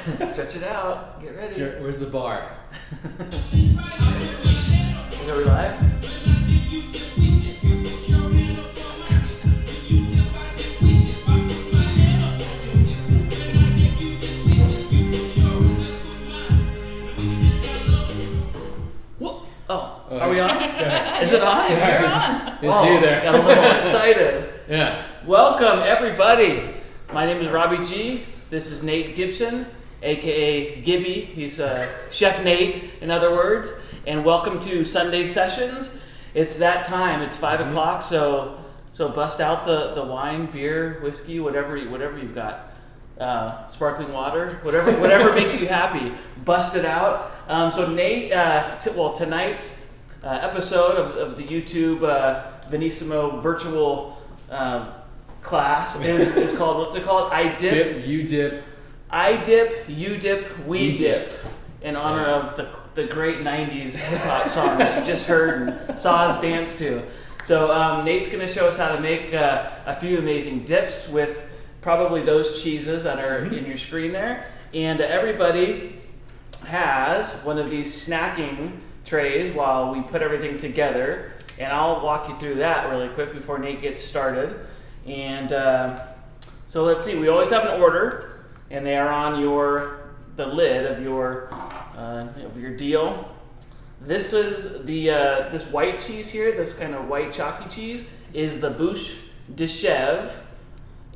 Stretch it out. Get ready. Sure, where's the bar? Is we live? Oh, are we on? Sorry. Is it on? Sorry. You're on. Didn't see you there. Got a little excited. Yeah. Welcome, everybody. My name is Robbie G. This is Nate Gibson, aka Gibby. He's Chef Nate, in other words. And welcome to Sunday Sessions. It's that time. It's 5 o'clock. So bust out the wine, beer, whiskey, whatever you've got. Sparkling water, whatever makes you happy. Bust it out. So Nate, tonight's episode of the YouTube Venissimo virtual class is called, what's it called? I dip, you dip. I dip, you dip, we dip. In honor of the great 90s hip hop song that you just heard and saw us dance to. So Nate's going to show us how to make a few amazing dips with probably those cheeses that are in your screen there. And everybody has one of these snacking trays while we put everything together. And I'll walk you through that really quick before Nate gets started. And so let's see, we always have an order, and they are on the lid of your deal. This is this white cheese here, this kind of white chalky cheese, is the Bouche de Chèvre,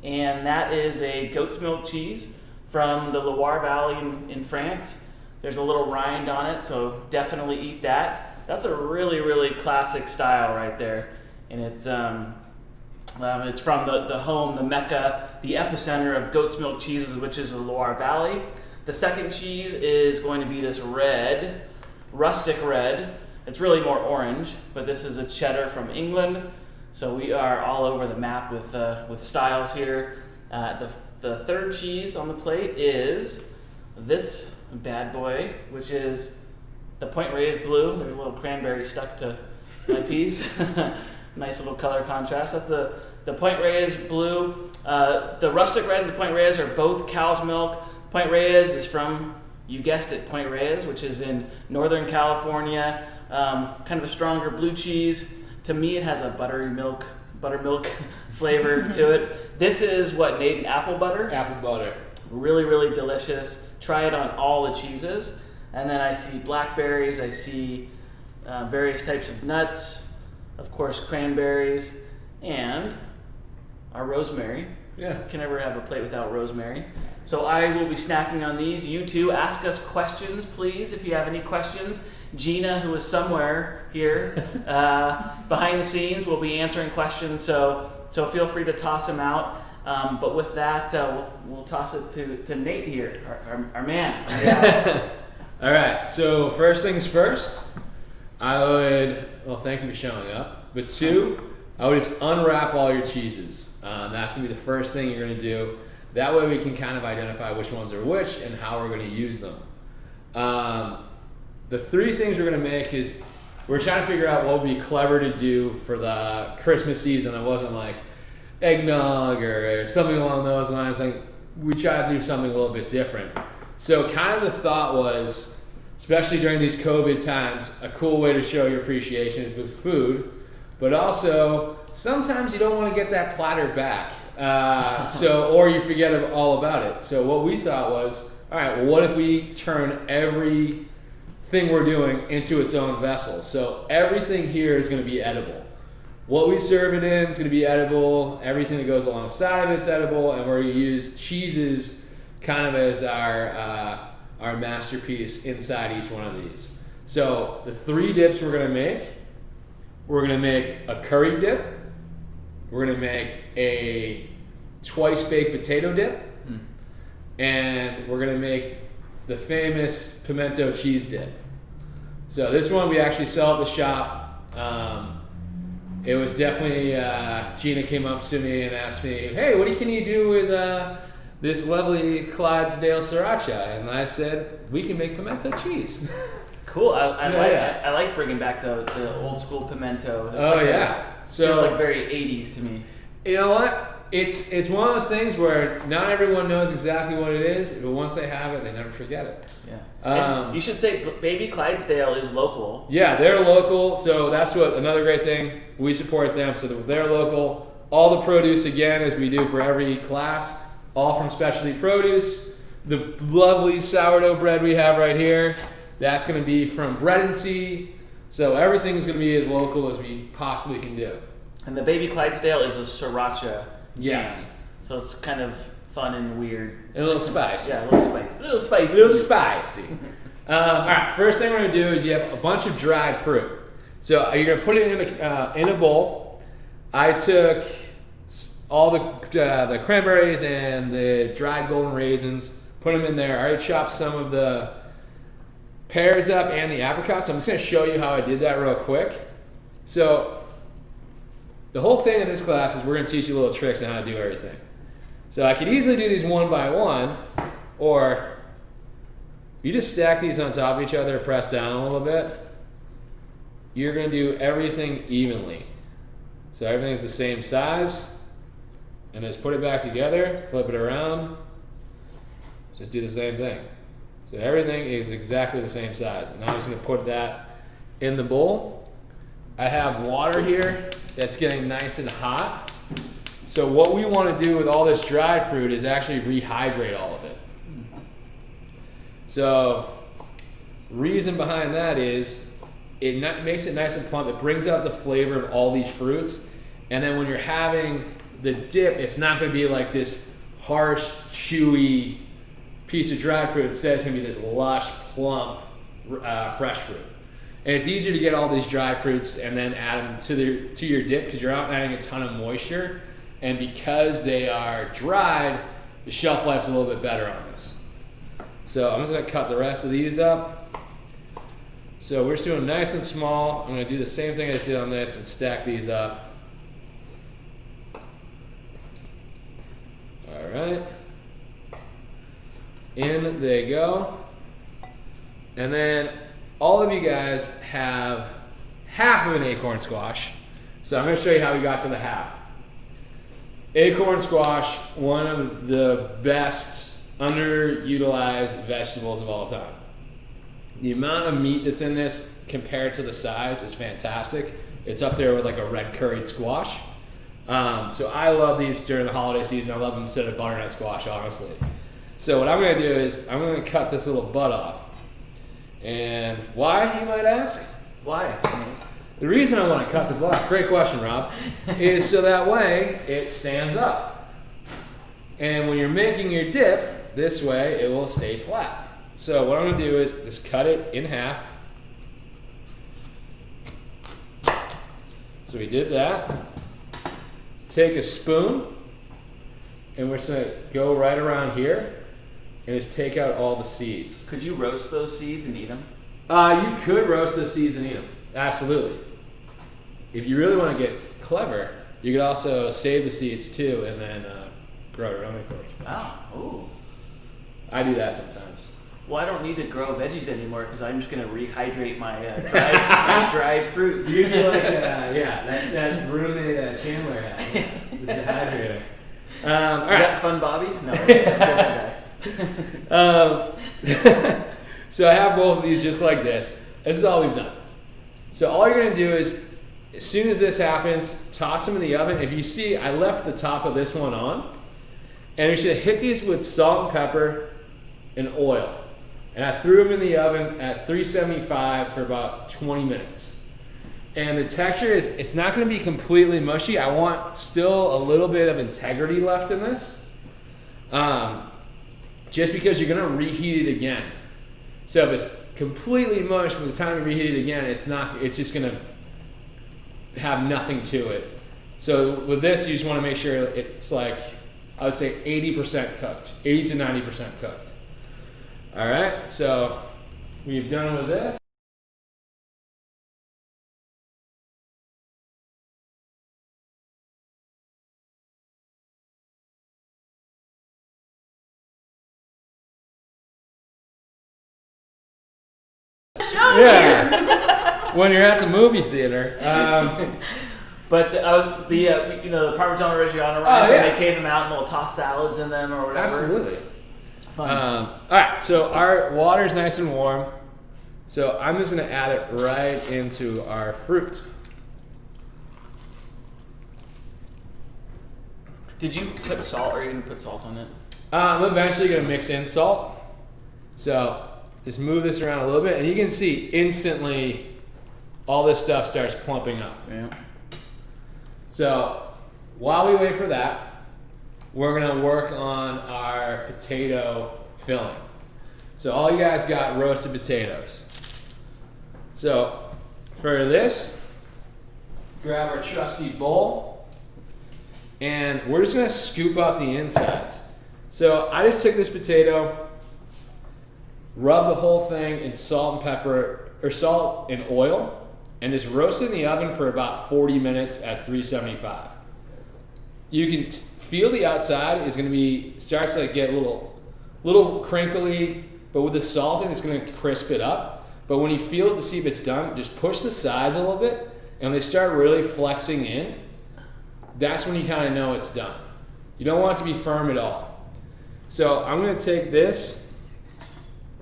and that is a goat's milk cheese from the Loire Valley in France. There's a little rind on it, so definitely eat that. That's a really, really classic style right there, and it's from the home, the Mecca, the epicenter of goat's milk cheeses, which is the Loire Valley. The second cheese is going to be this red, rustic red. It's really more orange, but this is a cheddar from England. So we are all over the map with styles here. The third cheese on the plate is this bad boy, which is the Point Reyes Blue. There's a little cranberry stuck to my piece. Nice little color contrast. That's the Point Reyes Blue. The rustic red and the Point Reyes are both cow's milk. Point Reyes is from, you guessed it, Point Reyes, which is in Northern California. Kind of a stronger blue cheese. To me, it has a buttermilk flavor to it. This is what, Nate? Apple butter? Apple butter. Really, really delicious. Try it on all the cheeses. And then I see blackberries. I see various types of nuts. Of course, cranberries. And our rosemary. Yeah. Can never have a plate without rosemary. So I will be snacking on these. You too. Ask us questions, please, if you have any questions. Gina, who is somewhere here behind the scenes, will be answering questions. So feel free to toss them out. But with that, we'll toss it to Nate here, our man. Yeah. All right. So first things first, thank you for showing up. But two, I would just unwrap all your cheeses. That's gonna be the first thing you're gonna do. That way we can kind of identify which ones are which and how we're gonna use them. The three things we're gonna make is we're trying to figure out what would be clever to do for the Christmas season. It wasn't like eggnog or something along those lines. Like we try to do something a little bit different. So kind of the thought was, especially during these COVID times, a cool way to show your appreciation is with food, but also sometimes you don't want to get that platter back. Or you forget all about it. So what we thought was, all right, well, what if we turn everything we're doing into its own vessel? So everything here is going to be edible. What we serve it in is going to be edible. Everything that goes alongside of it's edible, and we're going to use cheeses kind of as our masterpiece inside each one of these. So the three dips we're going to make a curry dip. We're going to make a twice baked potato dip. And we're going to make the famous pimento cheese dip. So this one we actually sell at the shop. It was definitely, Gina came up to me and asked me, hey, what can you do with this lovely Clydesdale sriracha? And I said, we can make pimento cheese. Cool. I like bringing back the old school pimento. It's So feels like very 80s to me. You know what? It's one of those things where not everyone knows exactly what it is, but once they have it, they never forget it. Yeah. And you should say Baby Clydesdale is local. Yeah, they're local, so that's what another great thing. We support them, so they're local. All the produce, again, as we do for every class, all from specialty produce. The lovely sourdough bread we have right here, that's going to be from Bread and Sea. So everything's going to be as local as we possibly can do. And the Baby Clydesdale is a sriracha Yes. jam. So it's kind of fun and weird. And a little spicy. Yeah, a little spicy. A little spicy. A little spicy. All right, first thing we're going to do is you have a bunch of dried fruit. So you're going to put it in a bowl. I took all the cranberries and the dried golden raisins, put them in there. I already chopped some of the pears up and the apricots. So I'm just going to show you how I did that real quick. So the whole thing of this class is we're going to teach you little tricks on how to do everything. So I could easily do these one by one, or you just stack these on top of each other, press down a little bit. You're going to do everything evenly. So everything's the same size, and just put it back together, flip it around, just do the same thing. So everything is exactly the same size. And now I'm just going to put that in the bowl. I have water here that's getting nice and hot. So what we want to do with all this dried fruit is actually rehydrate all of it. So reason behind that is it makes it nice and plump. It brings out the flavor of all these fruits. And then when you're having the dip, it's not going to be like this harsh, chewy piece of dried fruit. Instead, it's going to be this lush, plump, fresh fruit. And it's easier to get all these dried fruits and then add them to your dip because you're not adding a ton of moisture. And because they are dried, the shelf life's a little bit better on this. So I'm just going to cut the rest of these up. So we're just doing nice and small. I'm going to do the same thing I just did on this and stack these up. All right. In they go. And then all of you guys have half of an acorn squash. So I'm going to show you how we got to the half. Acorn squash, one of the best underutilized vegetables of all time. The amount of meat that's in this compared to the size is fantastic. It's up there with like a red curried squash. So I love these during the holiday season. I love them instead of butternut squash, honestly. So what I'm going to do is I'm going to cut this little butt off. And why, you might ask? Why? The reason I want to cut the butt, great question, Rob, is so that way it stands up. And when you're making your dip, this way it will stay flat. So what I'm going to do is just cut it in half. So we did that. Take a spoon, and we're just going to go right around here and just take out all the seeds. Could you roast those seeds and eat them? You could roast the seeds and eat them. Absolutely. If you really want to get clever, you could also save the seeds too and then grow your own acorn squash. Wow. Ooh. I do that sometimes. Well, I don't need to grow veggies anymore because I'm just going to rehydrate my dried fruits. You do like that roommate Chandler had, the dehydrator. All right. Is that Fun Bobby? No, different guy. So I have both of these just like this. This is all we've done. So all you're going to do is, as soon as this happens, toss them in the oven. If you see, I left the top of this one on. And you should hit these with salt and pepper and oil. And I threw them in the oven at 375 for about 20 minutes. And the texture is, it's not going to be completely mushy. I want still a little bit of integrity left in this. Just because you're going to reheat it again. So if it's completely mush by the time you reheat it again, it's just going to have nothing to it. So with this, you just want to make sure it's like, I would say 80% cooked, 80 to 90% cooked. All right, so we've done with this. Yeah, when you're at the movie theater. But I was the Parmesan Reggiano rinds, yeah. and they cave them out and they'll toss salads in them or whatever. Absolutely. Fun. All right, so our water's nice and warm. So I'm just gonna add it right into our fruit. Did you put salt, or are you gonna put salt on it? I'm eventually gonna mix in salt. So just move this around a little bit, and you can see instantly all this stuff starts plumping up. Yeah. So while we wait for that, we're gonna work on our potato filling. So all you guys got roasted potatoes. So for this, grab our trusty bowl, and we're just gonna scoop out the insides. So I just took this potato, rubbed the whole thing in salt and pepper, or salt and oil, and just roast it in the oven for about 40 minutes at 375. You can feel the outside is gonna starts to get a little crinkly, but with the salt in, it's gonna crisp it up. But when you feel it to see if it's done, just push the sides a little bit, and when they start really flexing in, that's when you kind of know it's done. You don't want it to be firm at all. So I'm gonna take this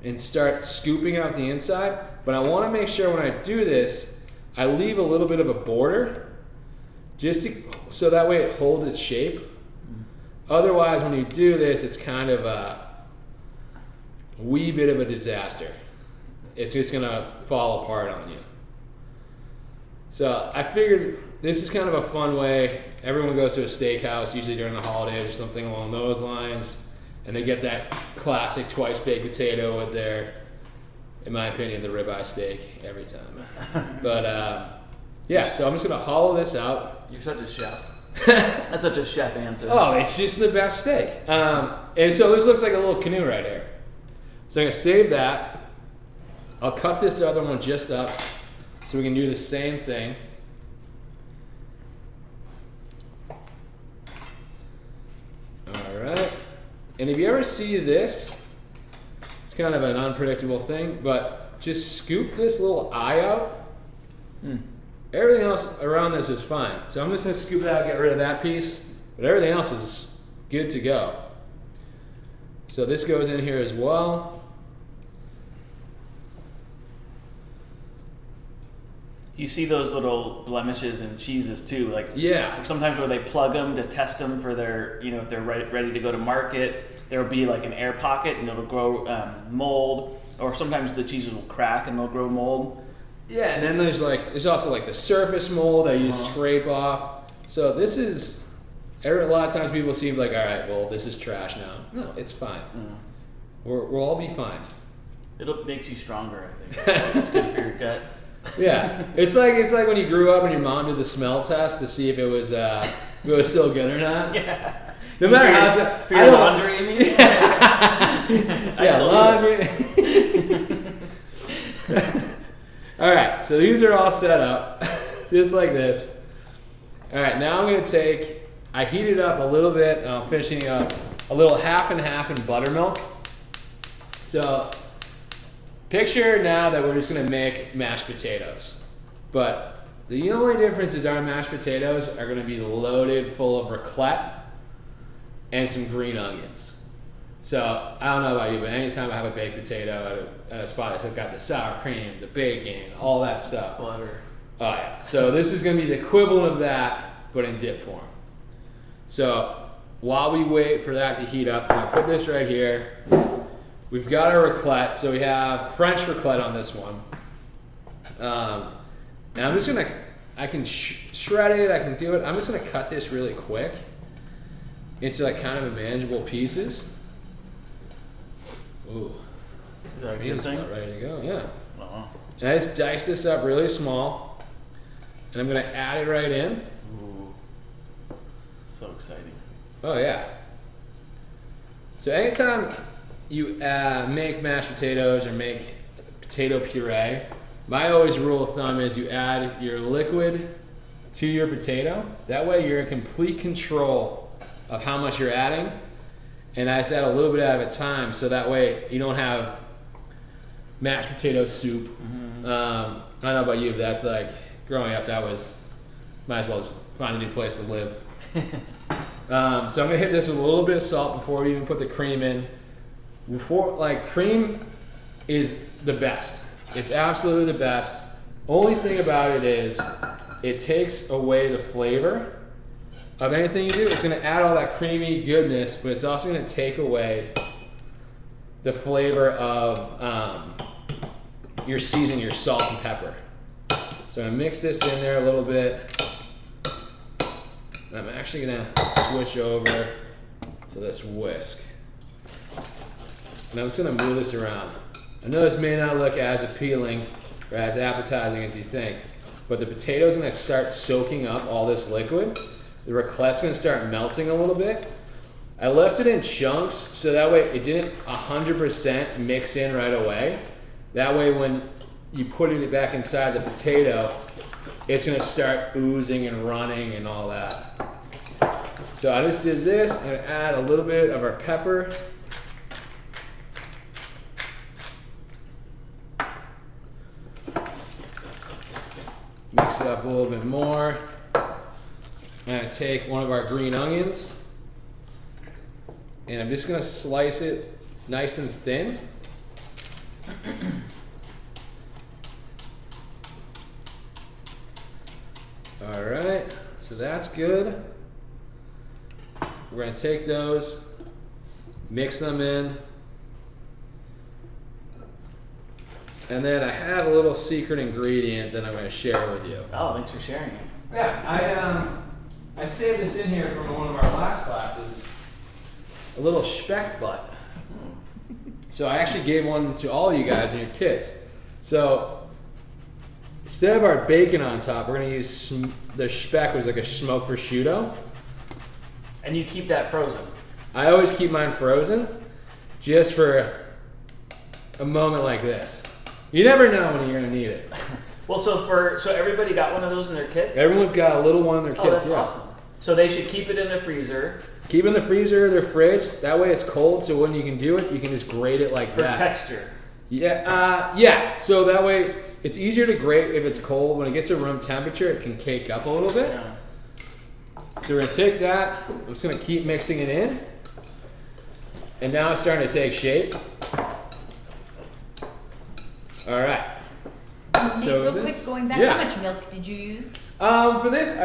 and start scooping out the inside, but I wanna make sure when I do this, I leave a little bit of a border, so that way it holds its shape. Otherwise, when you do this, it's kind of a wee bit of a disaster. It's just gonna fall apart on you. So I figured this is kind of a fun way. Everyone goes to a steakhouse, usually during the holidays or something along those lines, and they get that classic twice baked potato with their, in my opinion, the ribeye steak every time. But yeah, so I'm just gonna hollow this out. You're such a chef. That's such a chef answer. Oh, it's just the best steak. And so this looks like a little canoe right here. So I'm gonna save that. I'll cut this other one just up so we can do the same thing. All right. And if you ever see this, it's kind of an unpredictable thing, but just scoop this little eye out. Everything else around this is fine. So I'm just gonna scoop it out, get rid of that piece, but everything else is good to go. So this goes in here as well. You see those little blemishes in cheeses too, like Yeah. sometimes where they plug them to test them for their, if they're ready to go to market. There'll be like an air pocket and it'll grow mold, or sometimes the cheeses will crack and they'll grow mold. Yeah, and then there's also like the surface mold that you scrape off. So this is, a lot of times people seem like, all right, well, this is trash now. No, it's fine. We'll all be fine. It makes you stronger, I think. It's good for your gut. Yeah, it's like when you grew up and your mom did the smell test to see if it was still good or not. Yeah. No matter how for your laundry, you mean? Yeah, laundry. All right, so these are all set up, just like this. All right, now I'm gonna I heated up a little bit, and I'm finishing up a little half and half in buttermilk. So picture now that we're just gonna make mashed potatoes, but the only difference is our mashed potatoes are gonna be loaded full of raclette and some green onions. So I don't know about you, but anytime I have a baked potato at a spot, it's got the sour cream, the bacon, all that stuff. Butter. Oh yeah. So this is gonna be the equivalent of that, but in dip form. So while we wait for that to heat up, I'm gonna put this right here. We've got our raclette, so we have French raclette on this one. And I'm just gonna, I can shred it, I can do it. I'm just gonna cut this really quick into like kind of manageable pieces. Ooh, Is that a good mean's thing? about ready to go, yeah. Uh-huh. And I just dice this up really small, and I'm gonna add it right in. Ooh. So exciting. Oh yeah. So anytime you make mashed potatoes or make potato puree, my always rule of thumb is you add your liquid to your potato. That way you're in complete control of how much you're adding. And I just add a little bit at a time, so that way you don't have mashed potato soup. I don't know about you, but that's like, growing up, that was might as well just find a new place to live. So I'm gonna hit this with a little bit of salt before we even put the cream in. Cream is the best. It's absolutely the best. Only thing about it is it takes away the flavor of anything you do. It's gonna add all that creamy goodness, but it's also gonna take away the flavor of your seasoning, your salt and pepper. So I'm gonna mix this in there a little bit. I'm actually gonna switch over to this whisk. And I'm just gonna move this around. I know this may not look as appealing or as appetizing as you think, but the potato's gonna start soaking up all this liquid. The raclette's gonna start melting a little bit. I left it in chunks so that way it didn't 100% mix in right away. That way when you put it back inside the potato, it's gonna start oozing and running and all that. So I just did this. I'm gonna add a little bit of our pepper. Mix it up a little bit more. I'm gonna take one of our green onions and I'm just gonna slice it nice and thin. All right, so that's good. We're gonna take those, mix them in, and then I have a little secret ingredient that I'm gonna share with you. Oh, thanks for sharing it. Yeah, I saved this in here from one of our last classes, a little speck butt. So I actually gave one to all of you guys and your kids. So instead of our bacon on top, we're gonna use the speck, was like a smoked prosciutto. And you keep that frozen. I always keep mine frozen, just for a moment like this. You never know when you're gonna need it. Well, so everybody got one of those in their kits? Everyone's got a little one in their kits. Oh, that's yeah. awesome. So they should keep it in their freezer. Keep it in the freezer or their fridge. That way it's cold, so when you can do it, you can just grate it like For that. texture. Yeah, yeah. So that way it's easier to grate if it's cold. When it gets to room temperature, it can cake up a little bit. Yeah. So we're gonna take that. I'm just gonna keep mixing it in. And now it's starting to take shape. All right. Nate, So real this- quick, going back, yeah. how much milk did you use? For this,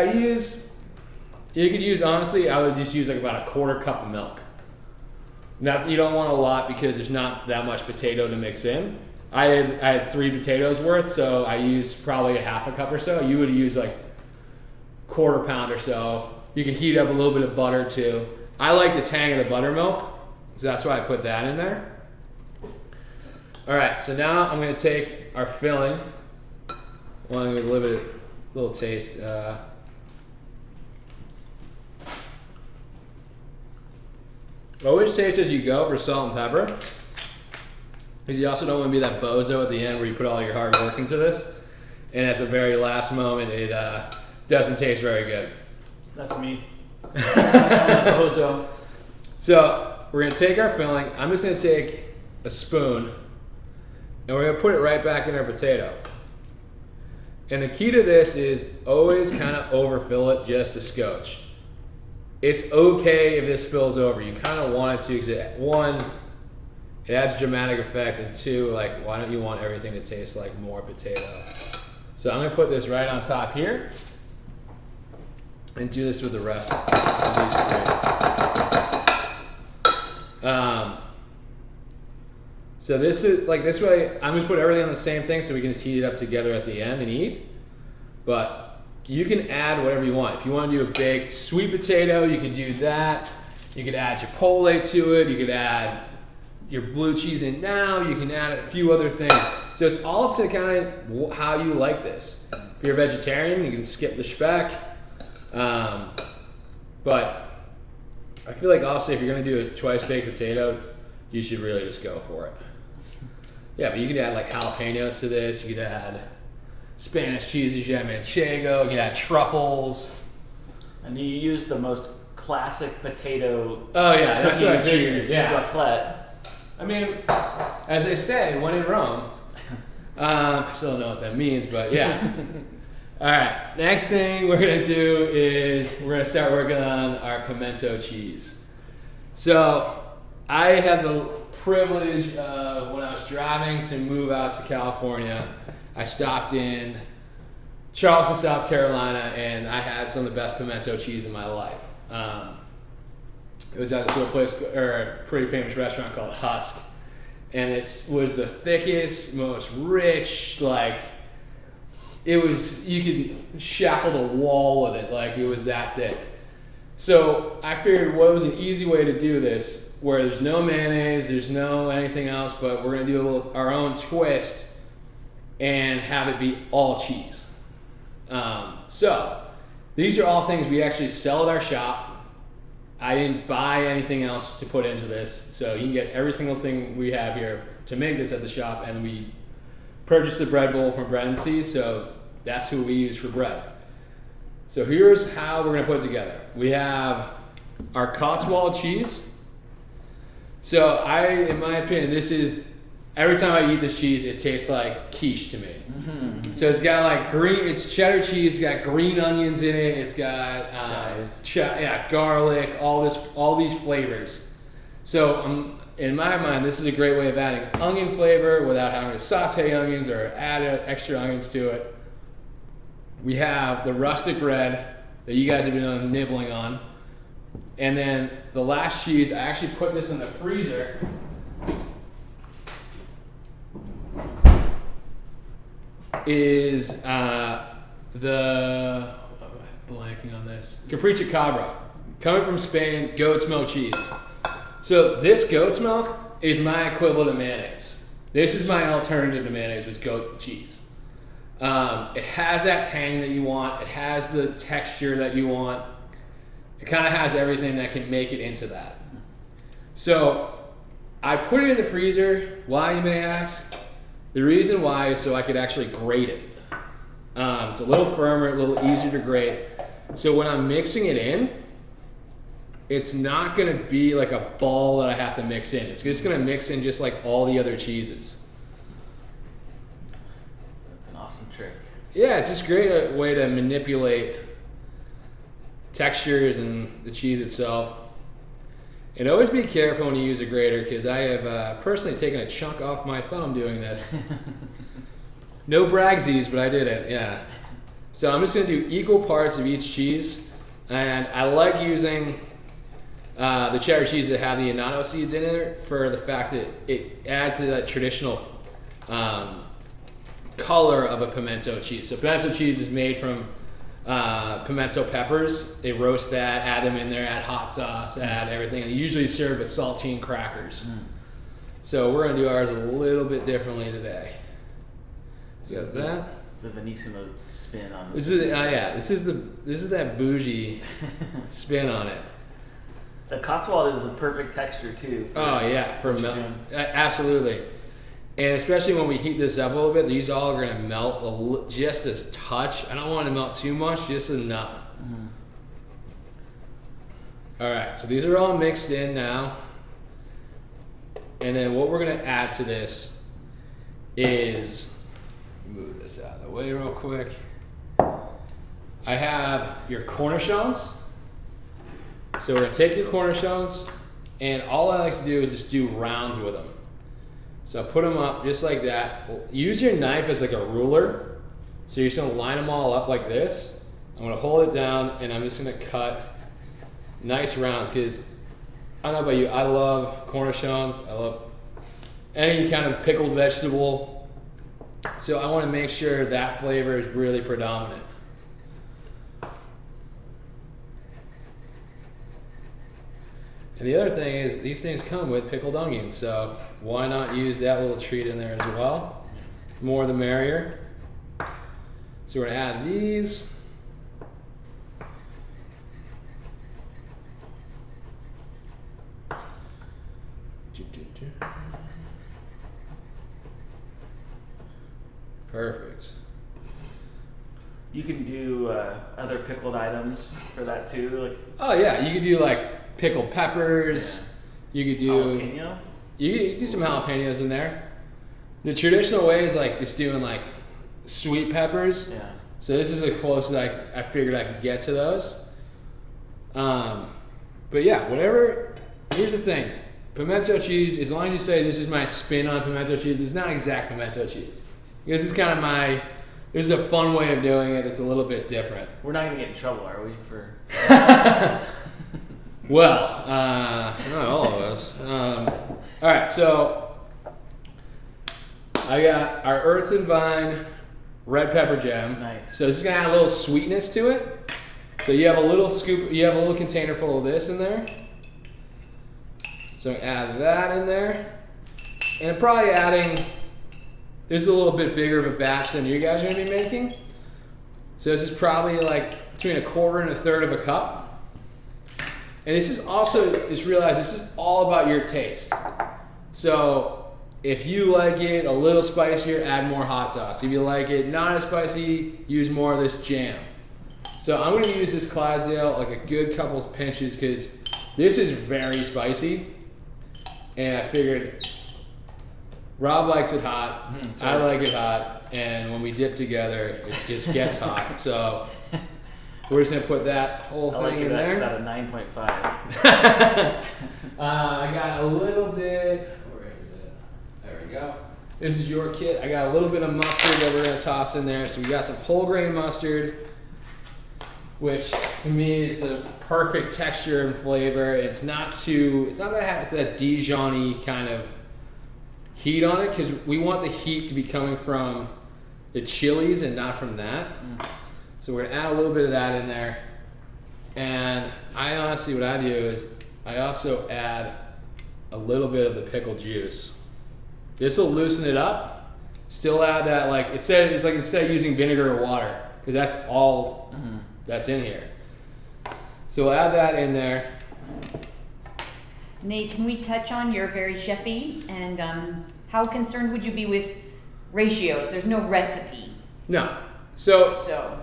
you could use, honestly, I would just use like about a 1/4 cup of milk. Now, you don't want a lot because there's not that much potato to mix in. I had 3 potatoes worth, so I used probably a 1/2 cup or so. You would use like 1/4 pound or so. You can heat up a little bit of butter too. I like the tang of the buttermilk, so that's why I put that in there. All right, so now I'm gonna take our filling. Well, I'm gonna give it a little taste. Always taste as you go for salt and pepper, because you also don't want to be that bozo at the end where you put all your hard work into this, and at the very last moment it doesn't taste very good. That's me. Bozo. So we're gonna take our filling. I'm just gonna take a spoon, and we're gonna put it right back in our potato. And the key to this is always kind of overfill it just a scotch. It's okay if this spills over. You kind of want it to, because one, it adds dramatic effect, and 2, like, why don't you want everything to taste like more potato? So I'm gonna put this right on top here, and do this with the rest of these 3. So this is like this way. I'm gonna put everything on the same thing so we can just heat it up together at the end and eat. But you can add whatever you want. If you want to do a baked sweet potato, you can do that. You could add chipotle to it. You could add your blue cheese in now. You can add a few other things. So it's all up to kind of how you like this. If you're a vegetarian, you can skip the speck. But I feel like also if you're gonna do a twice baked potato, you should really just go for it. Yeah, but you could add like jalapenos to this. You could add Spanish cheese, you could add manchego. You could add truffles. And you use the most classic potato. Oh yeah, that's cookie what I figured. cheese, Yeah. raclette. I mean, as they say, when in Rome. I still don't know what that means, but yeah. All right, next thing we're gonna do is we're gonna start working on our pimento cheese. So I had the privilege of, when I was driving to move out to California, I stopped in Charleston, South Carolina, and I had some of the best pimento cheese in my life. It was at this little place, or a pretty famous restaurant called Husk, and it was the thickest, most rich, like, it was, you could shackle the wall with it, like it was that thick. So I figured what was an easy way to do this, where there's no mayonnaise, there's no anything else, but we're gonna do our own twist and have it be all cheese. So these are all things we actually sell at our shop. I didn't buy anything else to put into this, so you can get every single thing we have here to make this at the shop, and we purchased the bread bowl from Bread and C, so that's who we use for bread. So here's how we're gonna put it together. We have our Cotswold cheese. So in my opinion, this is, every time I eat this cheese, it tastes like quiche to me. Mm-hmm. So it's got like it's cheddar cheese, it's got green onions in it, it's got garlic, all these flavors. So in my mind, this is a great way of adding onion flavor without having to saute onions or add extra onions to it. We have the rustic red that you guys have been nibbling on. And then the last cheese, I actually put this in the freezer. Is the, blanking on this, Capricha Cabra, coming from Spain, goat's milk cheese. So this goat's milk is my equivalent of mayonnaise. This is my alternative to mayonnaise, with goat cheese. It has that tang that you want. It has the texture that you want. It kind of has everything that can make it into that. So I put it in the freezer. Why, you may ask? The reason why is so I could actually grate it. It's a little firmer, a little easier to grate. So when I'm mixing it in, it's not gonna be like a ball that I have to mix in. It's just gonna mix in just like all the other cheeses. That's an awesome trick. Yeah, it's just a great way to manipulate textures and the cheese itself. And always be careful when you use a grater, because I have personally taken a chunk off my thumb doing this. No bragsies, but I did it, yeah. So I'm just gonna do equal parts of each cheese. And I like using the cheddar cheese that have the annatto seeds in it for the fact that it adds to that traditional color of a pimento cheese. So pimento cheese is made from pimento peppers. They roast that, add them in there, add hot sauce, add everything, and usually serve with saltine crackers. So we're gonna do ours a little bit differently today. You got that? The Venissimo spin on this is this is that bougie spin on it. The Cotswold is the perfect texture too. For absolutely. And especially when we heat this up a little bit, these all are going to melt just a touch. I don't want to melt too much, just enough. Mm-hmm. All right, so these are all mixed in now. And then what we're going to add to this is, move this out of the way real quick. I have your cornichons. So we're going to take your cornichons, and all I like to do is just do rounds with them. So put them up just like that. Use your knife as like a ruler. So you're just gonna line them all up like this. I'm gonna hold it down, and I'm just gonna cut nice rounds, because I don't know about you, I love cornichons. I love any kind of pickled vegetable. So I wanna make sure that flavor is really predominant. And the other thing is, these things come with pickled onions, so why not use that little treat in there as well? More the merrier. So we're gonna add these. Perfect. You can do other pickled items for that too, like. Oh yeah, you could do like pickled peppers. You could do jalapeno. You could do some jalapenos in there. The traditional way is like just doing like sweet peppers. Yeah. So this is the closest I figured I could get to those. But yeah, whatever. Here's the thing. Pimento cheese, as long as you say this is my spin on pimento cheese, it's not exact pimento cheese. This is kind of this is a fun way of doing it that's a little bit different. We're not gonna get in trouble, are we? For Well, not all of us. All right, so I got our Earth and Vine red pepper jam. Nice. So this is gonna add a little sweetness to it. So you have a little scoop, you have a little container full of this in there. So add that in there, and probably adding. This is a little bit bigger of a batch than you guys are gonna be making. So this is probably like between 1/4 and 1/3 of a cup. And this is also, just realize this is all about your taste. So if you like it a little spicier, add more hot sauce. If you like it not as spicy, use more of this jam. So I'm gonna use this Clydesdale like a good couple of pinches because this is very spicy. And I figured Rob likes it hot, I like it hot, and when we dip together, it just gets hot. So we're just gonna put that whole thing in there. About a 9.5. I got a little bit. Where is it? There we go. This is your kit. I got a little bit of mustard that we're gonna toss in there. So we got some whole grain mustard, which to me is the perfect texture and flavor. It's not that it has that Dijon-y kind of heat on it because we want the heat to be coming from the chilies and not from that. So we're gonna add a little bit of that in there. And I honestly, what I do is I also add a little bit of the pickle juice. This will loosen it up. Still add that instead of using vinegar or water because that's all that's in here. So we'll add that in there. Nate, can we touch on your very chefy and how concerned would you be with ratios? There's no recipe. No. So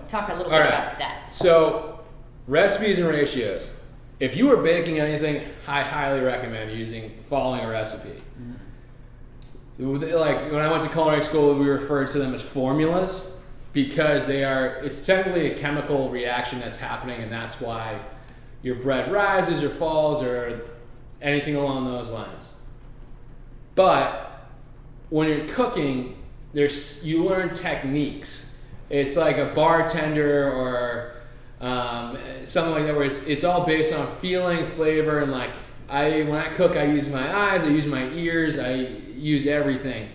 talk a little bit about that. So recipes and ratios. If you were baking anything, I highly recommend following a recipe. Like when I went to culinary school, we referred to them as formulas because it's technically a chemical reaction that's happening, and that's why your bread rises or falls or anything along those lines. But when you're cooking, you learn techniques. It's like a bartender or something like that where it's all based on feeling, flavor, and when I cook, I use my eyes, I use my ears, I use everything.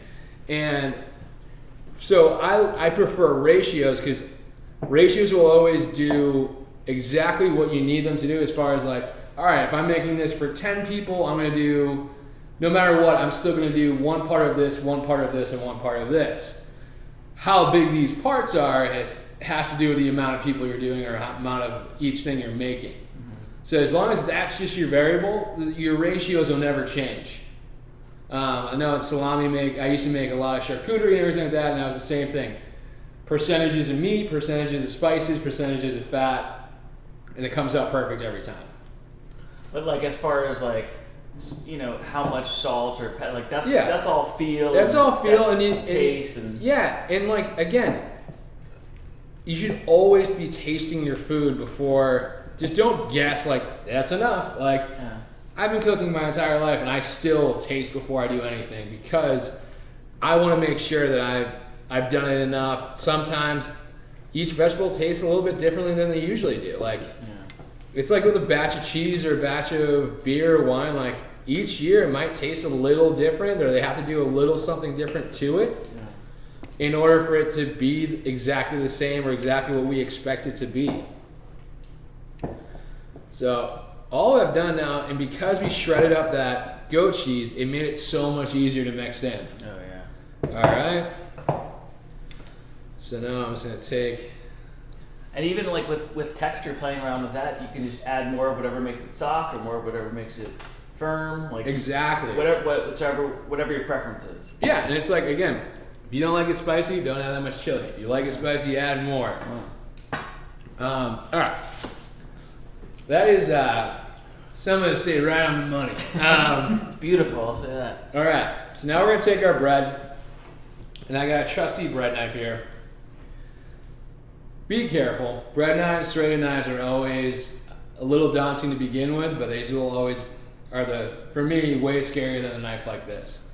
And so I prefer ratios because ratios will always do exactly what you need them to do as far as all right, if I'm making this for 10 people, I'm going to do, no matter what, I'm still going to do one part of this, one part of this, and one part of this. How big these parts are has to do with the amount of people you're doing or amount of each thing you're making. So as long as that's just your variable, your ratios will never change. I know in salami I used to make a lot of charcuterie and everything like that, and that was the same thing. Percentages of meat, percentages of spices, percentages of fat, and it comes out perfect every time. But as far as how much salt or that's all feel. That's all feel and taste and again, you should always be tasting your food before. Just don't guess that's enough. I've been cooking my entire life and I still taste before I do anything because I want to make sure that I've done it enough. Sometimes each vegetable tastes a little bit differently than they usually do. It's like with a batch of cheese or a batch of beer or wine, each year it might taste a little different or they have to do a little something different to it in order for it to be exactly the same or exactly what we expect it to be. So all I've done now, and because we shredded up that goat cheese, it made it so much easier to mix in. Oh yeah. All right. So now I'm just gonna take. And even with texture, playing around with that, you can just add more of whatever makes it soft or more of whatever makes it firm. Exactly. Whatever your preference is. Yeah, and it's again, if you don't like it spicy, don't add that much chili. If you like it spicy, add more. All right. That is something to say right on the money. It's beautiful, I'll say that. All right, so now we're gonna take our bread, and I got a trusty bread knife here. be careful. Bread knives, serrated knives are always a little daunting to begin with, but these will always for me, way scarier than a knife like this.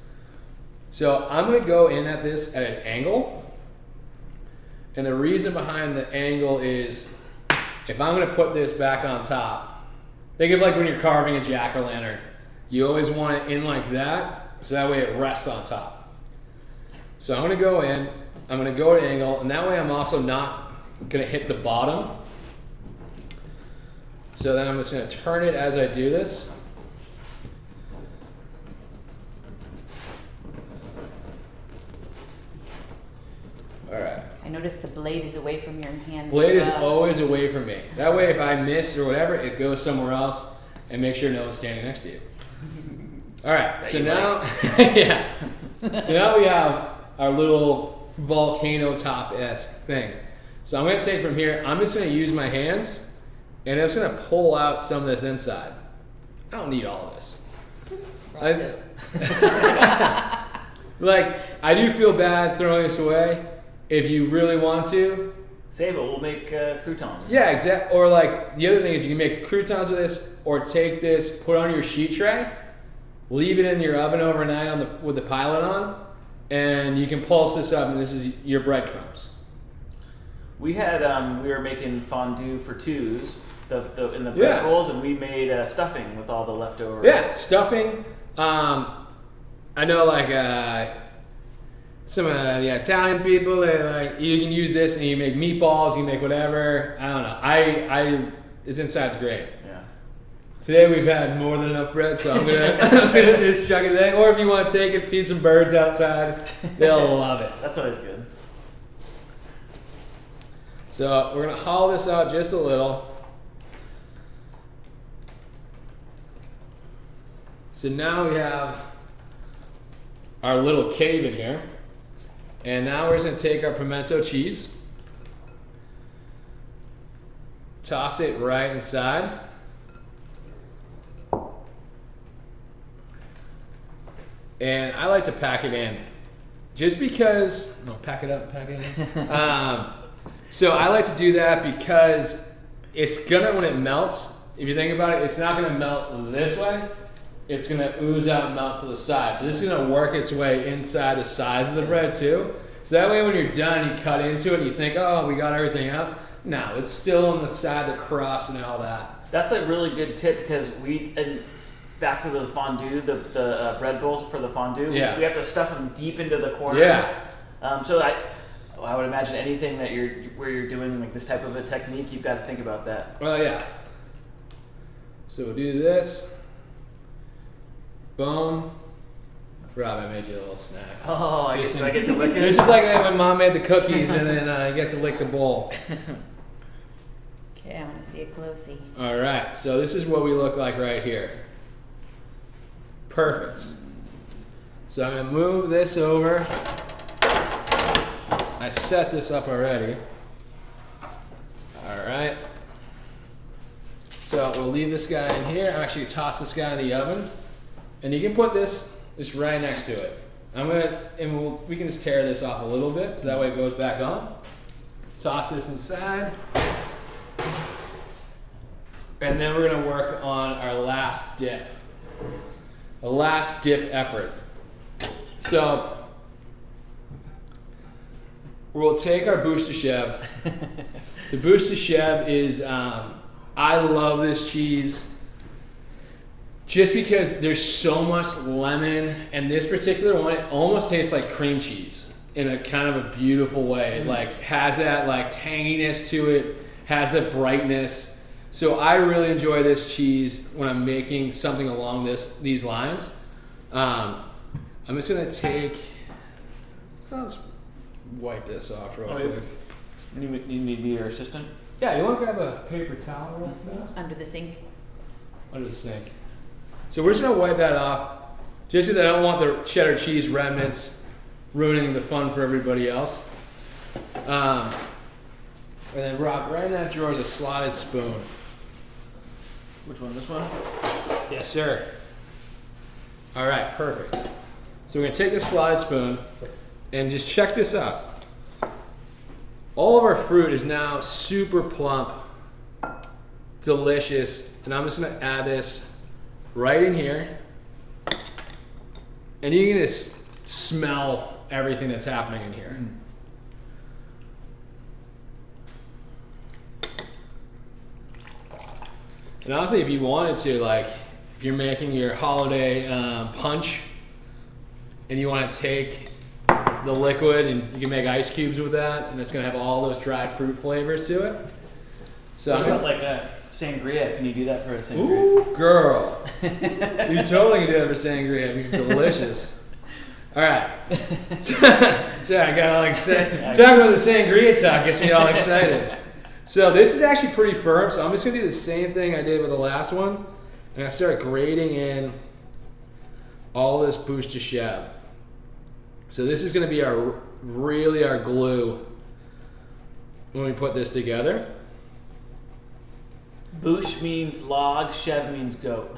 So I'm gonna go in at this at an angle. And the reason behind the angle is if I'm gonna put this back on top, think of like when you're carving a jack-o'-lantern. You always want it in like that, so that way it rests on top. So I'm gonna go in, I'm gonna go at an angle, and that way I'm also not gonna hit the bottom. So then I'm just gonna turn it as I do this. All right. I noticed the blade is away from your hands. Blade as is well. always away from me. That way if I miss or whatever, it goes somewhere else, and make sure no one's standing next to you. All right, so now, yeah. So now we have our little volcano top-esque thing. So I'm gonna take from here, I'm just gonna use my hands, and I'm just gonna pull out some of this inside. I don't need all of this. Like, I do feel bad throwing this away. If you really want to, Save it. We'll make croutons. yeah, exactly. Or like the other thing is you can make croutons with this, or take this, put it on your sheet tray, leave it in your oven overnight with the pilot on, and you can pulse this up, and this is your breadcrumbs. We had we were making fondue for twos, in the bread Yeah. bowls, and we made stuffing with all the leftover. Yeah, stuffing. I know like some of the Italian people, they like you can use this and you make meatballs, you can make whatever. I don't know. This inside's great. Yeah. Today we've had more than enough bread, so I'm gonna just chuck it in. Or if you want to take it, feed some birds outside. They'll love it. That's always good. So we're gonna haul this out just a little. So now we have our little cave in here. And now we're just gonna take our pimento cheese, toss it right inside. And I like to pack it in, just because. No, pack it up, pack it in. So I like to do that because it's gonna, when it melts, if you think about it, it's not gonna melt this way. It's gonna ooze out and melt to the side. So this is gonna work its way inside the sides of the bread too. So that way when you're done, you cut into it and you think, oh, we got everything up. No, it's still on the side, the crust and all that. That's a really good tip because back to those fondue, the bread bowls for the fondue. Yeah. We have to stuff them deep into the corners. Yeah. So I would imagine anything that where you're doing like this type of a technique, you've got to think about that. Well, yeah. So we'll do this. Boom. Rob, I made you a little snack. Oh, I get to lick it. This is like when Mom made the cookies and then you get to lick the bowl. Okay, I want to see it closely. All right, so this is what we look like right here. Perfect. So I'm gonna move this over. I set this up already. All right. So we'll leave this guy in here. I'm actually gonna toss this guy in the oven. And you can put this just right next to it. We can just tear this off a little bit, so that way it goes back on. Toss this inside. And then we're gonna work on our last dip. A last dip effort. So, we'll take our bouche de chèvre. The bouche de chèvre is, I love this cheese. Just because there's so much lemon, and this particular one, it almost tastes like cream cheese in a kind of a beautiful way. It like has that like tanginess to it, has that brightness. So I really enjoy this cheese when I'm making something along these lines. I'm just gonna take. Let's wipe this off real quick. You need to be your assistant? Yeah, you want to grab a paper towel real fast? Under the sink. Under the sink. So we're just gonna wipe that off, just because I don't want the cheddar cheese remnants ruining the fun for everybody else. And then Rob, right in that drawer is a slotted spoon. Which one? This one? Yes, sir. All right, perfect. So we're gonna take this slotted spoon and just check this out. all of our fruit is now super plump, delicious, and I'm just gonna add this right in here. And you can just smell everything that's happening in here. And honestly, if you wanted to, like, if you're making your holiday punch and you want to take the liquid and you can make ice cubes with that, and it's going to have all those dried fruit flavors to it. So What about like a sangria? Can you do that for a sangria? ooh, girl. You totally can do it for sangria. It'd be delicious. All right. So I got all excited. Talking about the sangria talk gets me all excited. So this is actually pretty firm, so I'm just going to do the same thing I did with the last one. And I start grating in all this bouche de chèvre. So this is going to be our glue when we put this together. Bouche means log, chev means goat.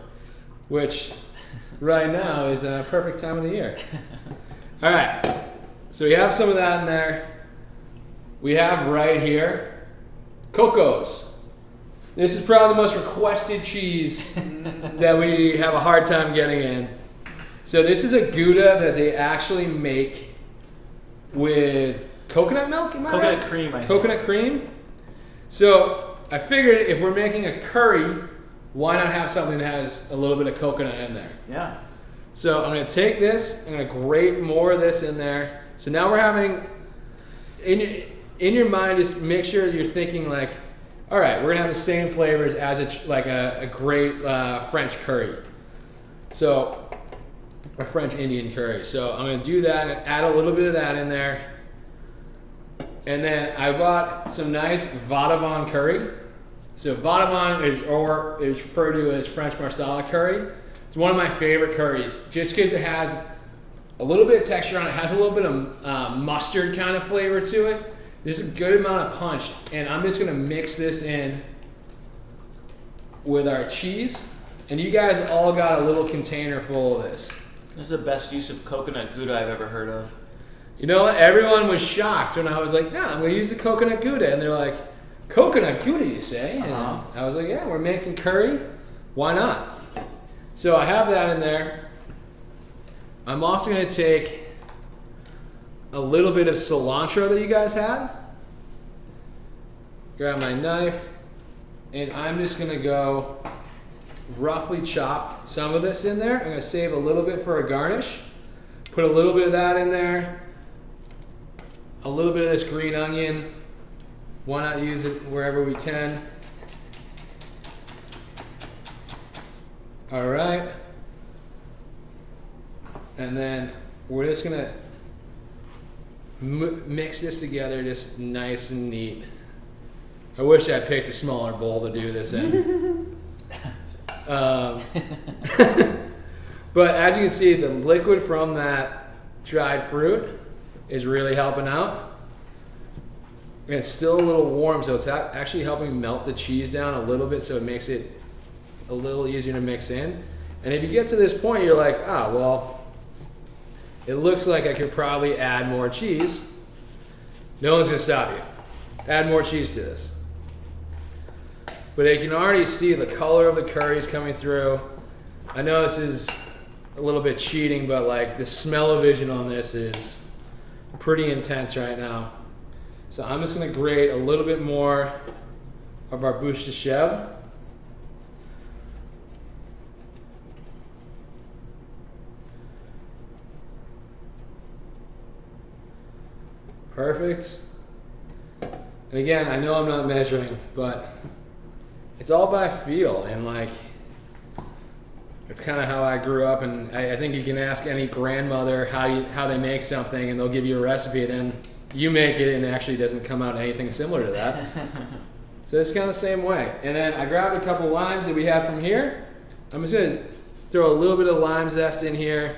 Which right now is a perfect time of the year. All right, so we have some of that in there. We have right here Coco's. This is probably the most requested cheese that we have a hard time getting in. So this is a Gouda that they actually make with coconut milk, am I Coconut right? cream, I think. Coconut cream. So I figured if we're making a curry, why not have something that has a little bit of coconut in there? Yeah. So I'm going to take this, I'm going to grate more of this in there. So now we're having, in your mind, just make sure you're thinking like, all right, we're going to have the same flavors as a great French curry. So a French Indian curry. So I'm going to do that and add a little bit of that in there. And then I bought some nice Vadavon curry. So Vadavon is referred to as French Marsala curry. It's one of my favorite curries, just because it has a little bit of texture on it. It has a little bit of mustard kind of flavor to it. There's a good amount of punch, and I'm just gonna mix this in with our cheese. And you guys all got a little container full of this. This is the best use of coconut Gouda I've ever heard of. You know what? Everyone was shocked when I was like, "Nah, I'm gonna use the coconut Gouda," and they're like, "Coconut Gouda, you say?" And I was like, "Yeah, we're making curry. Why not?" So I have that in there. I'm also gonna take a little bit of cilantro that you guys had. Grab my knife, and I'm just gonna go roughly chop some of this in there. I'm gonna save a little bit for a garnish. Put a little bit of that in there. A little bit of this green onion. Why not use it wherever we can? All right. And then we're just gonna mix this together just nice and neat. I wish I picked a smaller bowl to do this in. But as you can see, the liquid from that dried fruit is really helping out. And it's still a little warm, so it's actually helping melt the cheese down a little bit, so it makes it a little easier to mix in. And if you get to this point, you're like, ah, well, it looks like I could probably add more cheese. No one's gonna stop you. Add more cheese to this. But you can already see the color of the curry is coming through. I know this is a little bit cheating, but like the smell-o-vision on this is pretty intense right now. So I'm just gonna grate a little bit more of our bouche de chèvre. Perfect. And again, I know I'm not measuring, but it's all by feel, and like it's kind of how I grew up. And I think you can ask any grandmother how they make something, and they'll give you a recipe, and then you make it, and it actually doesn't come out anything similar to that. So it's kind of the same way. And then I grabbed a couple limes that we had from here. I'm just gonna throw a little bit of lime zest in here.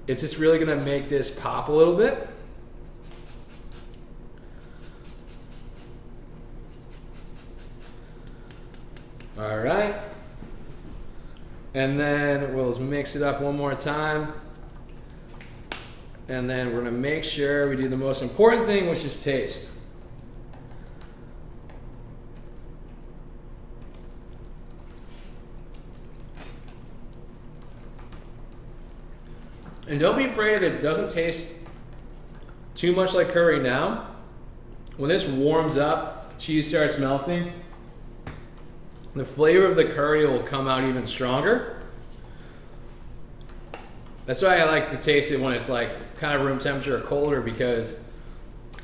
It's just really gonna make this pop a little bit. All right. And then we'll mix it up one more time. And then we're gonna make sure we do the most important thing, which is taste. And don't be afraid if it doesn't taste too much like curry now. When this warms up, cheese starts melting, the flavor of the curry will come out even stronger. That's why I like to taste it when it's like kind of room temperature or colder, because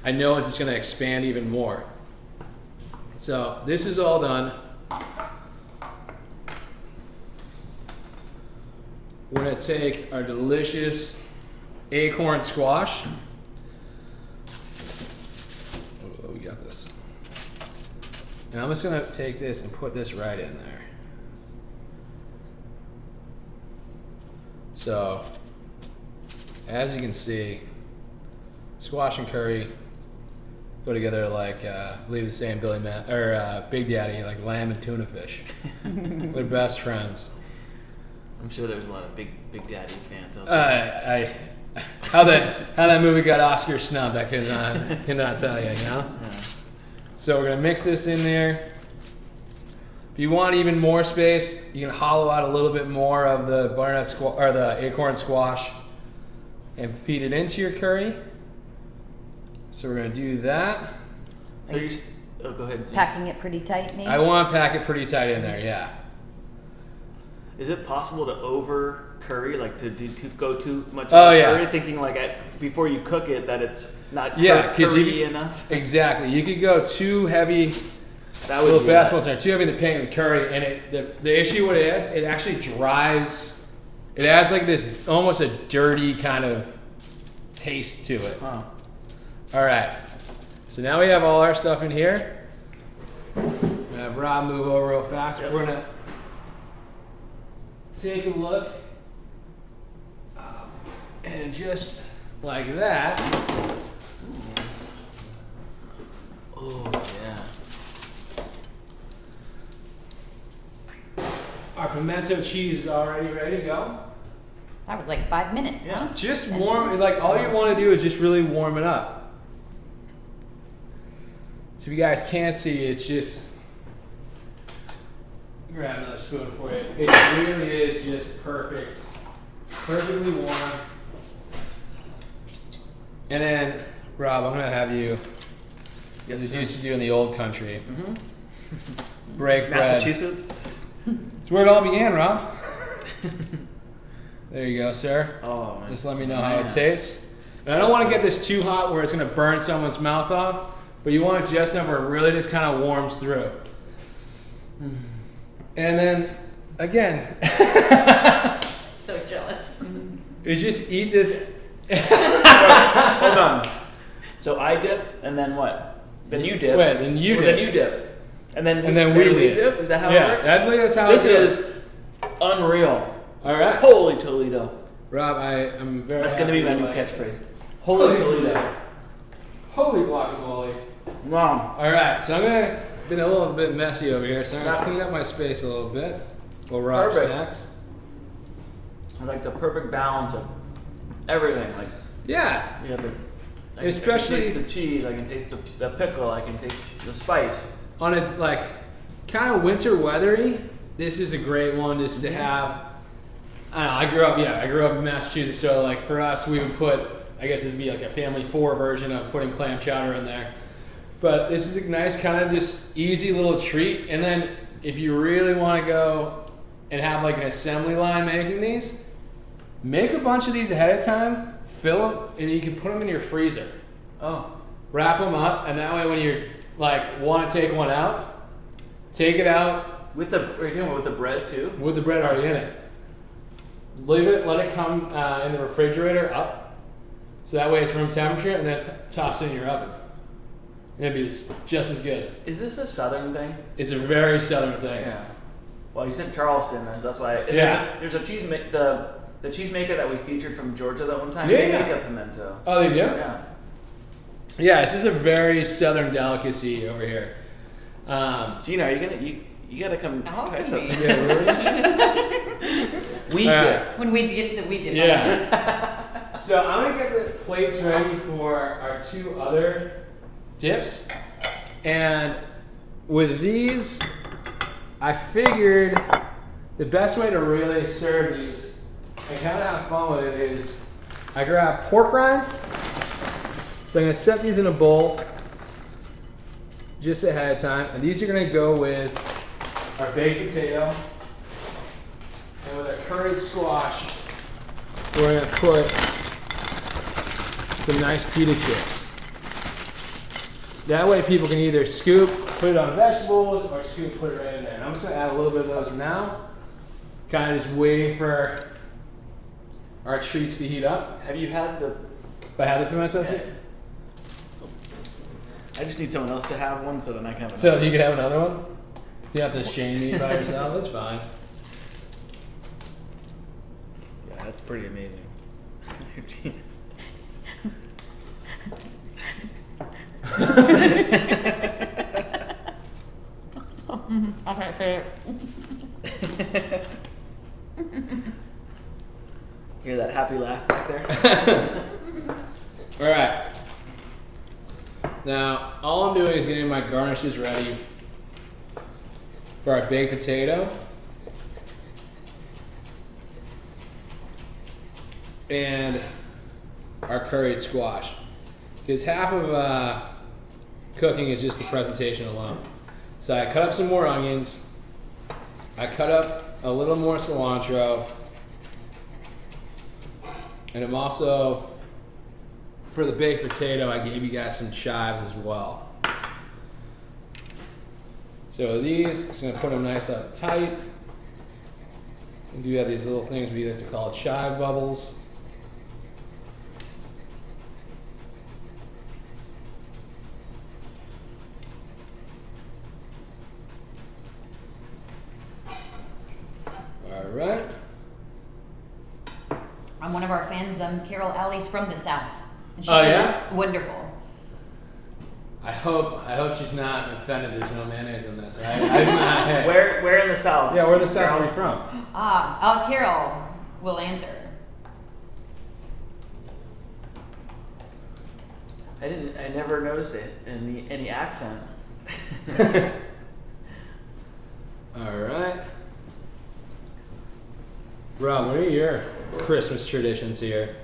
I know it's just going to expand even more. So this is all done. We're going to take our delicious acorn squash. Oh, we got this. And I'm just going to take this and put this right in there. So, as you can see, squash and curry go together like, I believe the saying Big Daddy, like lamb and tuna fish. We're best friends. I'm sure there's a lot of Big Daddy fans out there. How that movie got Oscar snubbed, I cannot tell you, you know? Yeah. So we're gonna mix this in there. If you want even more space, you can hollow out a little bit more of the butternut or the acorn squash and feed it into your curry. So we're gonna do that. So you're, go ahead. Packing it pretty tight, maybe? I want to pack it pretty tight in there, yeah. Is it possible to over curry, like to go too much yeah. curry, thinking like before you cook it that it's not curry enough? Exactly. You could go too heavy. That would be too heavy in the pan of the curry, and the issue what it is, it actually dries. It adds like this almost a dirty kind of taste to it. Huh. All right. So now we have all our stuff in here. We're gonna have Rob move over real fast. Yep. We're gonna take a look, and just like that. Oh yeah. Our pimento cheese is already ready to go. That was like 5 minutes, Yeah. huh? Just warm, like all you want to do is just really warm it up. So if you guys can't see, it's just, grab another spoon for you. It really is just perfect, perfectly warm. And then, Rob, I'm gonna have you, as you used to do in the old country, break bread. Massachusetts. That's where it all began, Rob. There you go, sir. Oh man. Just let me know how it tastes. And I don't want to get this too hot where it's going to burn someone's mouth off, but you want it just enough where it really just kind of warms through. And then, again, So jealous. you just eat this. Hold on. So I dip, and then what? Then you dip. Wait, then you dip. Then you dip. And then we we dip. dip. Is that how Yeah, it works? I believe that's how This it goes. is unreal. All right. Holy Toledo. Rob, I'm very That's going to be my happy new with catchphrase. Holy Toledo. Holy guacamole. Wow. All right, so I'm gonna been a little bit messy over here, so I'm gonna clean up my space a little bit. Little Rob Perfect. snacks. I like the perfect balance of everything. Like Yeah, you have the, Especially- I can taste the cheese. I can taste the pickle. I can taste the spice. on a like kind of winter weathery, this is a great one just to have. I don't know. I grew up in Massachusetts, so like for us, we would put. I guess this would be like a family 4 version of putting clam chowder in there. But this is a nice kind of just easy little treat. And then if you really want to go and have like an assembly line making these, make a bunch of these ahead of time, fill them, and you can put them in your freezer. Oh. Wrap them up, and that way when you like want to take one out, take it out With the are you doing it with the bread too? with the bread already in it. Leave it, let it come in the refrigerator up, so that way it's room temperature, and then toss it in your oven. And it'd be just as good. Is this a southern thing? It's a very southern thing. Yeah. Well, you said Charleston, so that's why. Yeah. There's a cheese the cheesemaker that we featured from Georgia that one time. Yeah, They yeah. make a pimento. Oh, they do? Yeah. Yeah, this is a very southern delicacy over here. Gina, are you gonna you gotta come Oh, try maybe. something. Yeah, really? We All did. right. When we get to the we dip. Yeah. So I'm gonna get the plates ready for our 2 other dips, and with these, I figured the best way to really serve these and kind of have fun with it is I grab pork rinds. So I'm gonna set these in a bowl just ahead of time. And these are gonna go with our baked potato. And with our curried squash, we're gonna put some nice pita chips. That way people can either scoop, put it on vegetables, or scoop, put it right in there. And I'm just gonna add a little bit of those now. Kind of just waiting for our treats to heat up. Have you had the? If I have the pimento cheese? I just need someone else to have one so then I can have So you can have another one? You have to shame me by yourself? That's fine. Yeah, that's pretty amazing. Okay, fair. Hear that happy laugh back there? All right. Now, all I'm doing is getting my garnishes ready for our baked potato and our curried squash. Because half of cooking is just the presentation alone. So I cut up some more onions. I cut up a little more cilantro. And I'm also, for the baked potato, I gave you guys some chives as well. So these, just gonna put them nice up tight. And do have these little things we like to call chive bubbles. All right. I'm one of our fans, Carol Alley's from the South. And she Oh, said yeah? it's wonderful. I hope she's not offended. There's no mayonnaise in this. I'm not. Hey. Where in the South? Yeah, where the South are you from? Carol will answer. I never noticed it in any accent. All right. Rob, what are your Christmas traditions here?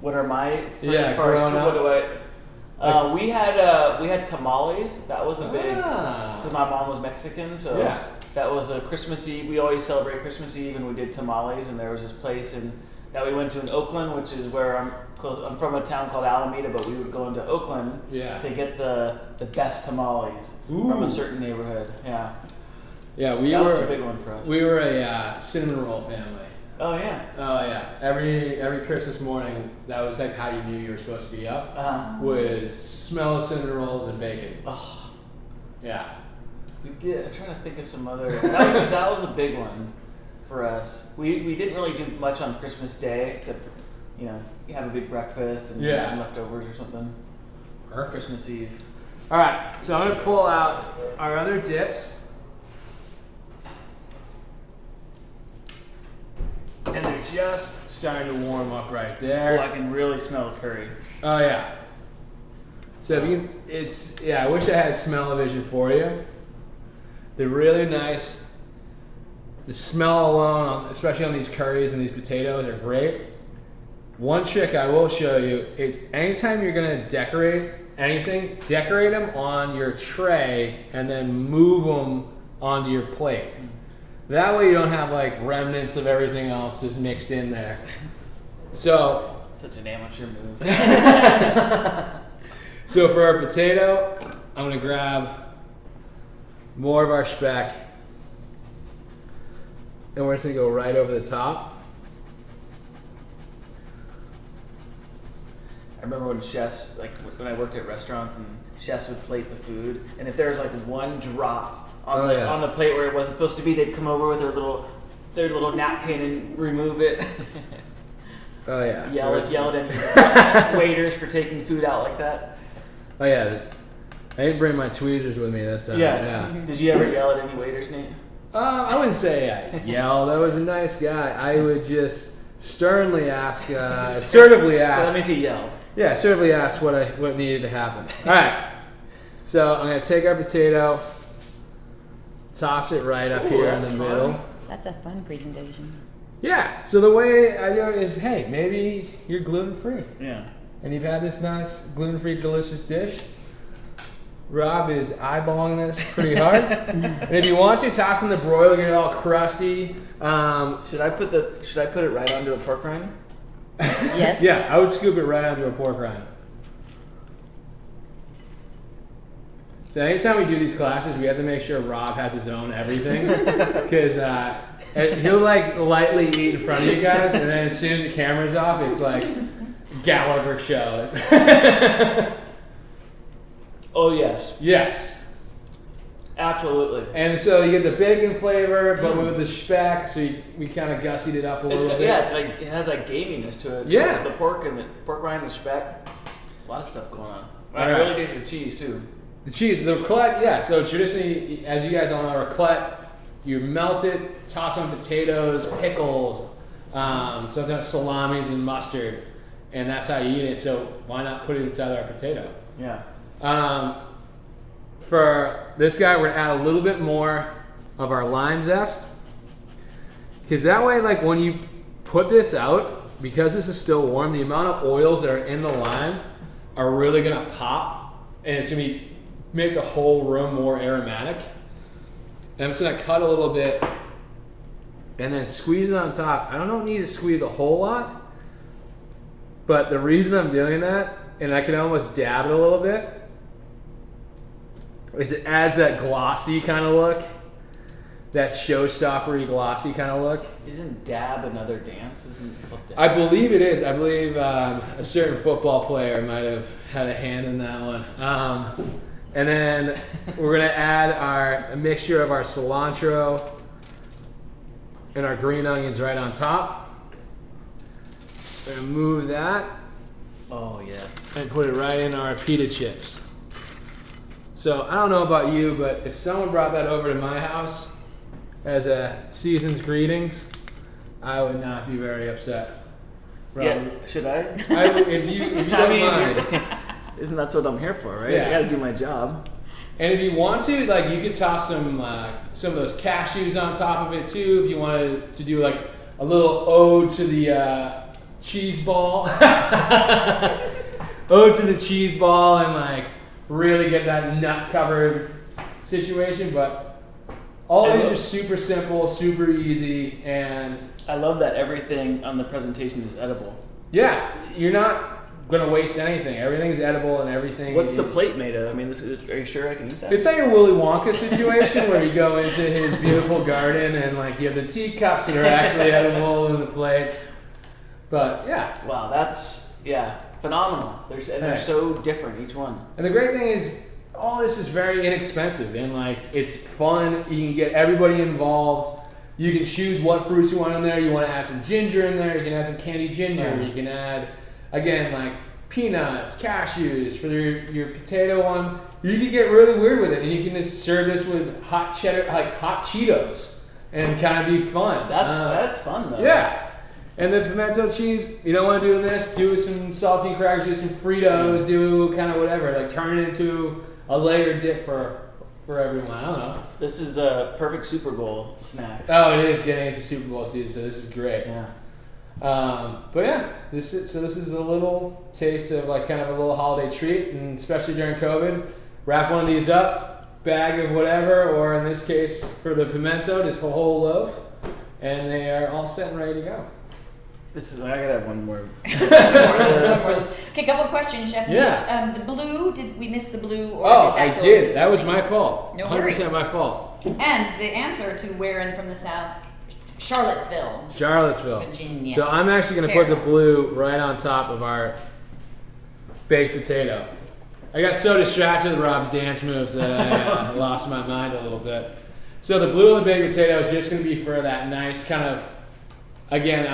What are my Yeah, as far as growing what up. do I? We had tamales. That was a big because my mom was Mexican, so Yeah. that was a Christmas Eve. We always celebrate Christmas Eve, and we did tamales. And there was this place that we went to in Oakland, which is where I'm close. I'm from a town called Alameda, but we would go into Oakland Yeah. to get the best tamales from a certain neighborhood. Yeah, Yeah, that was a big one for us. We were a cinnamon roll family. Oh yeah. Oh yeah. Every Christmas morning, that was like how you knew you were supposed to be up. Was smell of cinnamon rolls and bacon. Oh, Yeah. we did. I'm trying to think of some other. That was a big one for us. We didn't really do much on Christmas Day except you have a big breakfast and Yeah. some leftovers or something. Or Christmas Eve. All right. So I'm gonna pull out our other dips. And they're just starting to warm up right there. Oh, I can really smell the curry. Oh yeah. So if you, I wish I had smell-o-vision for you. They're really nice. The smell alone, especially on these curries and these potatoes, are great. One trick I will show you is anytime you're gonna decorate anything, decorate them on your tray and then move them onto your plate. That way you don't have like remnants of everything else just mixed in there. So, Such an amateur move. so for our potato, I'm gonna grab more of our speck and we're just gonna go right over the top. I remember when chefs, like when I worked at restaurants and chefs would plate the food, and if there was like one drop on the plate where it wasn't supposed to be, they'd come over with their little napkin and remove it. Oh yeah. Yelled at waiters for taking food out like that. Oh yeah. I didn't bring my tweezers with me this time. Yeah. Did you ever yell at any waiters, Nate? I wouldn't say I yelled. I was a nice guy. I would just sternly ask, assertively ask. Well, that means he yelled. Yeah, assertively ask what needed to happen. All right. So I'm gonna take our potato, toss it right up here in the middle. That's a fun presentation. Yeah, so the way I do it is, hey, maybe you're gluten-free. Yeah. And you've had this nice gluten-free delicious dish. Rob is eyeballing this pretty hard. And if you want to, toss in the broil, get it all crusty. Should I put it right onto a pork rind? Yes. Yeah, I would scoop it right onto a pork rind. So anytime we do these classes, we have to make sure Rob has his own everything. Because he'll like lightly eat in front of you guys, and then as soon as the camera's off, it's like Gallagher show. Oh yes, Yes. absolutely. And so you get the bacon flavor, but with the speck, so we kind of gussied it up a little bit. Yeah, it's like it has like gaminess to it. Yeah. The pork and the pork rind and speck. A lot of stuff going on. All I right. really taste the cheese too. The cheese, the raclette, yeah. So traditionally, as you guys all know, raclette, you melt it, toss on potatoes, pickles, sometimes salamis and mustard, and that's how you eat it. So why not put it inside our potato? Yeah. For this guy, we're gonna add a little bit more of our lime zest, because that way, like when you put this out, because this is still warm, the amount of oils that are in the lime are really gonna pop, and it's gonna make the whole room more aromatic. And I'm just gonna cut a little bit, and then squeeze it on top. I don't need to squeeze a whole lot, but the reason I'm doing that, and I can almost dab it a little bit, is it adds that glossy kind of look, that showstoppery glossy kind of look. Isn't dab another dance? Isn't it called dab? I believe it is. I believe a certain football player might have had a hand in that one. And then we're gonna add a mixture of our cilantro and our green onions right on top. We're gonna move that Oh yes. and put it right in our pita chips. So I don't know about you, but if someone brought that over to my house as a season's greetings, I would not be very upset. Yeah. Should I? If you don't mind. Isn't that what I'm here for, right? Yeah. I gotta do my job. And if you want to, like, you could toss some of those cashews on top of it too. If you wanted to do like a little ode to the cheese ball, ode to the cheese ball, and like really get that nut covered situation. But all of these are super simple, super easy, and I love that everything on the presentation is edible. yeah, you're not gonna waste anything. Everything's edible and everything. What's the plate made of? I mean, are you sure I can eat that? It's like a Willy Wonka situation where you go into his beautiful garden and like you have the teacups that are actually edible in the plates. But yeah. Wow, that's phenomenal. They're so different, each one. And the great thing is all this is very inexpensive and like it's fun. You can get everybody involved. You can choose what fruits you want in there. You want to add some ginger in there. You can add some candied ginger. Yeah. You can add, again, like peanuts, cashews for your potato one. You can get really weird with it, and you can just serve this with hot cheddar, like hot Cheetos, and kind of be fun. That's fun though. Yeah. And the pimento cheese, you don't want to do this, do some saltine crackers, do some Fritos, do kind of whatever. Like turn it into a layered dip for everyone. I don't know. This is a perfect Super Bowl snacks. Oh, it is getting into Super Bowl season, so this is great. Yeah. But yeah, this is a little taste of like kind of a little holiday treat, and especially during COVID, wrap one of these up, bag of whatever, or in this case for the pimento, just a whole loaf, and they are all set and ready to go. I gotta have one more. Okay, couple of questions, Chef. Yeah. The blue, did we miss the blue? Or Oh, did that I go did. to That was my fault. No 100% worries. my fault. And the answer to where in from the South, Charlottesville, Charlottesville. Virginia. So I'm actually going to put the blue right on top of our baked potato. I got so distracted with Rob's dance moves that I lost my mind a little bit. So the blue on the baked potato is just going to be for that nice kind of, again,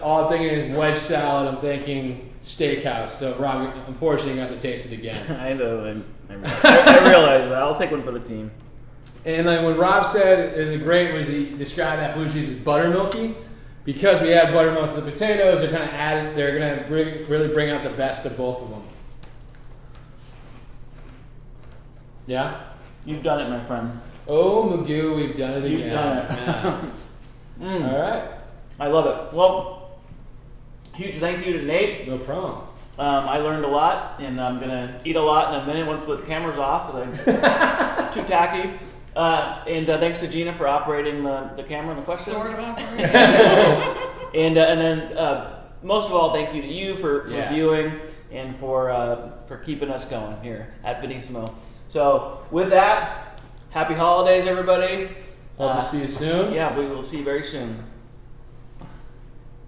all I'm thinking is wedge salad. I'm thinking steakhouse. So Rob, unfortunately, you got to taste it again. I know. I realize that. I'll take one for the team. And then when Rob said, and the great was he described that blue cheese as buttermilky, because we add buttermilk to the potatoes, they're kind of added. They're gonna really bring out the best of both of them. Yeah. You've done it, my friend. Oh, Magoo, we've done it again. You've done it. Yeah. All right. I love it. Well, huge thank you to Nate. No problem. I learned a lot, and I'm gonna eat a lot in a minute once the camera's off because I'm too tacky. And thanks to Gina for operating the camera and the questions. Sort of operating. And then most of all, thank you to you for viewing and for keeping us going here at Benissimo. So with that, happy holidays, everybody. Hope to see you soon. Yeah, we will see you very soon.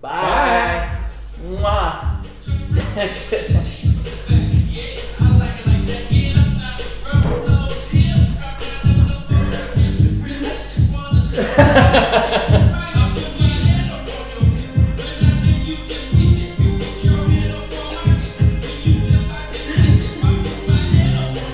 Bye. Mwah.